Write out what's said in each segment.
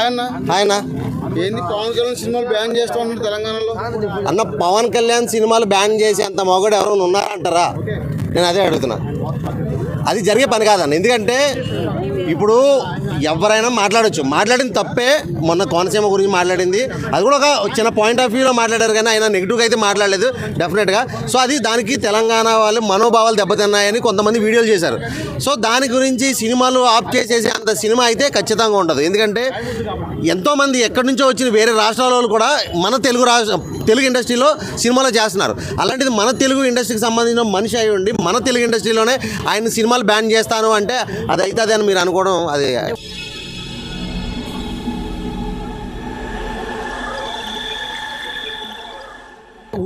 ఆయన ఏంది పవన్ కళ్యాణ్ సినిమాలు బ్యాన్ చేస్తా ఉన్నారు తెలంగాణలో అన్న. పవన్ కళ్యాణ్ సినిమాలు బ్యాన్ చేసి అంత మొగడు ఎవరైనా ఉన్నారంటారా? నేను అదే అడుగుతున్నా. అది జరిగే పని కాదన్న. ఎందుకంటే ఇప్పుడు ఎవరైనా మాట్లాడచ్చు, మాట్లాడింది తప్పే. మొన్న కోనసీమ గురించి మాట్లాడింది, అది కూడా ఒక చిన్న పాయింట్ ఆఫ్ వ్యూలో మాట్లాడారు, కానీ ఆయన నెగిటివ్గా అయితే మాట్లాడలేదు డెఫినెట్గా. సో అది దానికి తెలంగాణ వాళ్ళు మనోభావాలు దెబ్బతిన్నాయని కొంతమంది వీడియోలు చేశారు. సో దాని గురించి సినిమాలు ఆఫ్ చేసేసి అంత సినిమా అయితే ఖచ్చితంగా ఉండదు. ఎందుకంటే ఎంతోమంది ఎక్కడి నుంచో వచ్చిన వేరే రాష్ట్రాల వాళ్ళు కూడా మన తెలుగు ఇండస్ట్రీలో సినిమాలు చేస్తున్నారు. అలాంటిది మన తెలుగు ఇండస్ట్రీకి సంబంధించిన మనిషి అయి ఉండి మన తెలుగు ఇండస్ట్రీలోనే ఆయన సినిమాలు బ్యాన్ చేస్తాను అంటే అది అవుతుంది అని మీరు అనుకోవడం అది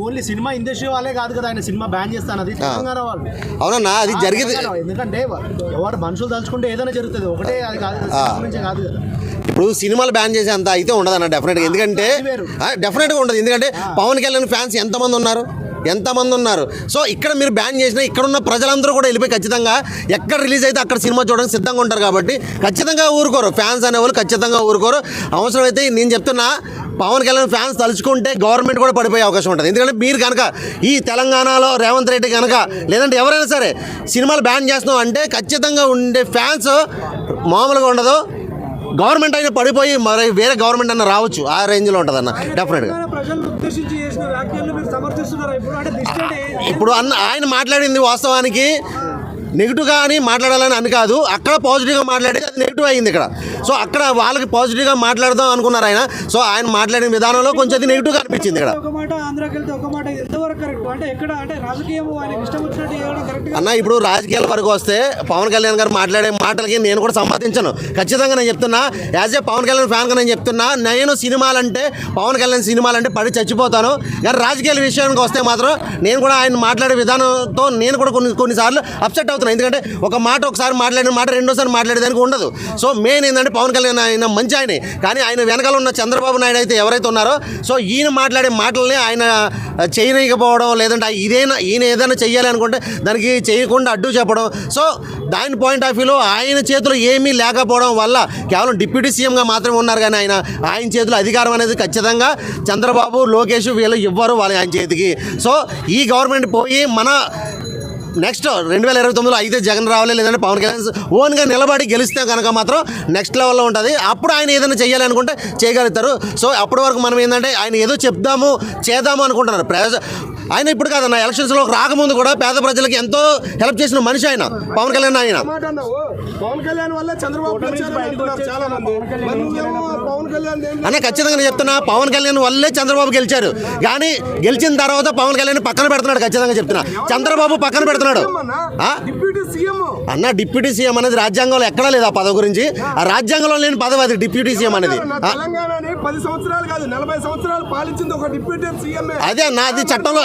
ఓన్లీ సినిమా ఇండస్ట్రీ వాళ్ళే కాదు కదా ఆయన సినిమా బ్యాన్ చేస్తాను, అది తెలంగాణ వాళ్ళు. అవునన్నా, అది జరిగింది. ఎందుకంటే ఎవరు మనుషులు తలుచుకుంటే ఏదైనా జరుగుతుంది, ఒకటే అది కాదు కాదు కదా. ఇప్పుడు సినిమాలు బ్యాన్ చేసే అంత అయితే ఉండదు అన్న డెఫినెట్గా. ఎందుకంటే డెఫినెట్గా ఉండదు. ఎందుకంటే పవన్ కళ్యాణ్ ఫ్యాన్స్ ఎంతమంది ఉన్నారు. సో ఇక్కడ మీరు బ్యాన్ చేసినా ఇక్కడున్న ప్రజలందరూ కూడా వెళ్ళిపోయి ఖచ్చితంగా ఎక్కడ రిలీజ్ అయితే అక్కడ సినిమా చూడడానికి సిద్ధంగా ఉంటారు. కాబట్టి ఖచ్చితంగా ఊరుకోరు, ఫ్యాన్స్ అనేవాళ్ళు ఖచ్చితంగా ఊరుకోరు. అవసరమైతే నేను చెప్తున్నా, పవన్ కళ్యాణ్ ఫ్యాన్స్ తలుచుకుంటే గవర్నమెంట్ కూడా పడిపోయే అవకాశం ఉంటుంది. ఎందుకంటే మీరు కనుక ఈ తెలంగాణలో రేవంత్ రెడ్డి కనుక లేదంటే ఎవరైనా సరే సినిమాలు బ్యాన్ చేస్తున్నాం అంటే ఖచ్చితంగా ఉండే ఫ్యాన్స్ మామూలుగా ఉండదు. గవర్నమెంట్ అయినా పడిపోయి మరి వేరే గవర్నమెంట్ అన్న రావచ్చు, ఆ రేంజ్లో ఉంటుంది అన్న డెఫినెట్గా. ఇప్పుడు ఆయన మాట్లాడింది వాస్తవానికి నెగిటివ్గా అని మాట్లాడాలని అని కాదు, అక్కడ పాజిటివ్గా మాట్లాడేది అది నెగిటివ్ అయింది ఇక్కడ. సో అక్కడ వాళ్ళకి పాజిటివ్గా మాట్లాడదాం అనుకున్నారు ఆయన. సో ఆయన మాట్లాడిన విధానంలో కొంచెం అది నెగిటివ్గా అనిపించింది ఇక్కడ. అన్న ఇప్పుడు రాజకీయాల వరకు వస్తే పవన్ కళ్యాణ్ గారు మాట్లాడే మాటలకి నేను కూడా సమ్మతించను. ఖచ్చితంగా నేను చెప్తున్నా, యాజ్ ఏ పవన్ కళ్యాణ్ ఫ్యాన్గా నేను చెప్తున్నా, నేను సినిమాలంటే పవన్ కళ్యాణ్ సినిమాలంటే పడి చచ్చిపోతాను. కానీ రాజకీయాల విషయానికి వస్తే మాత్రం నేను కూడా ఆయన మాట్లాడే విధానంతో నేను కూడా కొన్నిసార్లు అప్సెట్ అవుతాను. ఎందుకంటే ఒక మాట ఒకసారి మాట్లాడిన మాట రెండోసారి మాట్లాడేదానికి ఉండదు. సో మెయిన్ ఏంటంటే పవన్ కళ్యాణ్ ఆయన మంచి ఆయనే, కానీ ఆయన వెనకాల ఉన్న చంద్రబాబు నాయుడు అయితే ఎవరైతే ఉన్నారో సో ఈయన మాట్లాడే మాటల్ని ఆయన చేయనీయకపోవడం, లేదంటే ఈయన ఏదైనా చెయ్యాలి అనుకుంటే దానికి చేయకుండా అడ్డు చెప్పడం. సో దాని పాయింట్ ఆఫ్ వ్యూలో ఆయన చేతిలో ఏమీ లేకపోవడం వల్ల కేవలం డిప్యూటీ సీఎంగా మాత్రమే ఉన్నారు. కానీ ఆయన చేతిలో అధికారం అనేది ఖచ్చితంగా చంద్రబాబు, లోకేష్ వీళ్ళు ఇవ్వరు ఆయన చేతికి. సో ఈ గవర్నమెంట్ పోయి మన నెక్స్ట్ 2029లో అయితే జగన్ రావాలి, లేదంటే పవన్ కళ్యాణ్ ఓన్గా నిలబడి గెలిస్తే కనుక మాత్రం నెక్స్ట్ లెవెల్లో ఉంటుంది. అప్పుడు ఆయన ఏదైనా చేయాలనుకుంటే చేయగలుగుతారు. సో అప్పటి వరకు మనం ఏంటంటే ఆయన ఏదో చేద్దాము అనుకుంటున్నారు. ఆయన ఇప్పుడు కాదన్న, ఎలక్షన్స్లో రాకముందు కూడా పేద ప్రజలకు ఎంతో హెల్ప్ చేసిన మనిషి ఆయన పవన్ కళ్యాణ్. అన్న ఖచ్చితంగా చెప్తున్నా, పవన్ కళ్యాణ్ వల్లే చంద్రబాబు గెలిచారు. కానీ గెలిచిన తర్వాత పవన్ కళ్యాణ్ పక్కన పెడుతున్నాడు. ఖచ్చితంగా చెప్తున్నా, చంద్రబాబు పక్కన పెడుతున్నాడు అన్న. డిప్యూటీ సీఎం అనేది రాజ్యాంగంలో ఎక్కడా లేదు ఆ పదవి గురించి. ఆ రాజ్యాంగంలో లేని పదవి అది డిప్యూటీ సీఎం అనేది. అదే అన్న, అది చట్టంలో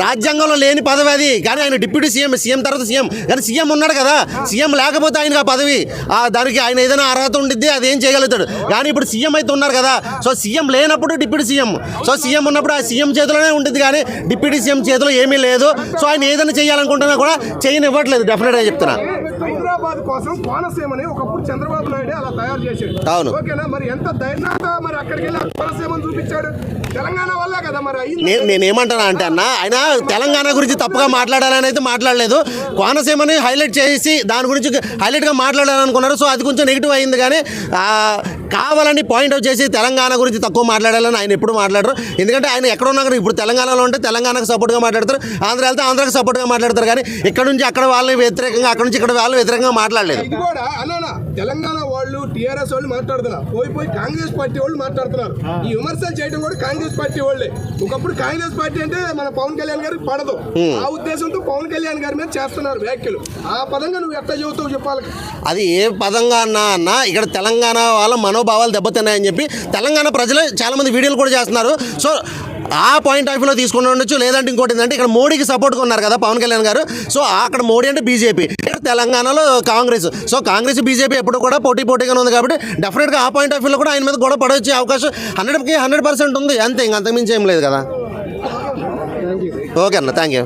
రాజ్యాంగంలో లేని పదవి అది. కానీ ఆయన డిప్యూటీ సీఎం తర్వాత సీఎం. కానీ సీఎం ఉన్నాడు కదా, సీఎం లేకపోతే ఆయనకి ఆ పదవి దానికి ఆయన ఏదైనా అర్హత ఉండిద్ది, అది ఏం చేయగలుగుతాడు. కానీ ఇప్పుడు సీఎం అయితే ఉన్నారు కదా, సో సీఎం లేనప్పుడు డిప్యూటీ సీఎం, సో సీఎం ఉన్నప్పుడు ఆ సీఎం చేతిలోనే ఉంటుంది. కానీ డిప్యూటీ సీఎం చేతిలో ఏమీ లేదు. సో ఆయన ఏదైనా చేయాలనుకుంటున్నా కూడా చేయనివ్వట్లేదు. డెఫినెట్గా చెప్తున్నా. హైదరాబాద్ కోసం కోనసీమని ఒకప్పుడు చంద్రబాబు నాయుడు అలా తయారు చేశాడు. అవును, ఓకేనా? మరి ఎంత ధైర్యంగా మరి అక్కడికి వెళ్ళి కోనసీమని చూపించాడు. తెలంగాణ వల్ల కదా మరి. నేనేమంటానా అంటే అన్న, ఆయన తెలంగాణ గురించి తప్పుగా మాట్లాడాలని అయితే మాట్లాడలేదు. కోనసీమని హైలైట్ చేసి దాని గురించి హైలైట్గా మాట్లాడాలనుకున్నారు. సో అది కొంచెం నెగిటివ్ అయింది. కానీ కావాలని పాయింట్ అవుట్ చేసి తెలంగాణ గురించి తక్కువ మాట్లాడాలని ఆయన ఎప్పుడు మాట్లాడరు. ఎందుకంటే ఆయన ఎక్కడ ఉన్నా కానీ ఇప్పుడు తెలంగాణలో ఉంటే తెలంగాణకు సపోర్ట్గా మాట్లాడతారు, ఆంధ్ర వెళ్తే ఆంధ్రాకి సపోర్ట్గా మాట్లాడతారు. కానీ ఇక్కడ నుంచి అక్కడ వాళ్ళని వ్యతిరేకంగా, అక్కడ నుంచి ఇక్కడ వాళ్ళు వ్యతిరేకంగా మాట్లాడలేదు. ఇది కూడా అన్న, తెలంగాణ వాళ్ళు టీఆర్ఎస్ వాళ్ళు మాట్లాడుతున్నారు, పోయి కాంగ్రెస్ పార్టీ వాళ్ళు మాట్లాడుతున్నారు. ఈ విమర్శలు చేయడం కూడా కాంగ్రెస్ పార్టీ వాళ్ళే. ఒకప్పుడు కాంగ్రెస్ పార్టీ అంటే మన పవన్ కళ్యాణ్ గారికి పడదు. ఆ ఉద్దేశంతో పవన్ కళ్యాణ్ గారి మీద చేస్తున్నారు వ్యాఖ్యలు. ఆ పదంగా నువ్వు ఎట్లా చెబుతావు చెప్పాలి. అది ఏ పదంగా అన్న ఇక్కడ తెలంగాణ వాళ్ళ మనోభావాలు దెబ్బతిన్నాయని చెప్పి తెలంగాణ ప్రజలు చాలామంది వీడియోలు కూడా చేస్తున్నారు. సో ఆ పాయింట్ ఆఫ్ వ్యూలో తీసుకుని ఉండొచ్చు. లేదంటే ఇంకోటి ఏంటంటే ఇక్కడ మోడీకి సపోర్ట్గా ఉన్నారు కదా పవన్ కళ్యాణ్ గారు. సో అక్కడ మోడీ అంటే బీజేపీ, ఇక్కడ తెలంగాణలో కాంగ్రెస్. సో కాంగ్రెస్ బీజేపీ ఎప్పుడు కూడా పోటీగానే ఉంది. కాబట్టి డెఫినెట్గా ఆ పాయింట్ ఆఫ్ వ్యూలో కూడా ఆయన మీద గొడవ పడవచ్చే అవకాశం 100% ఉంది. అంతే, ఇంక అంతకుమించి ఏం లేదు కదా. ఓకే అన్న, థ్యాంక్ యూ.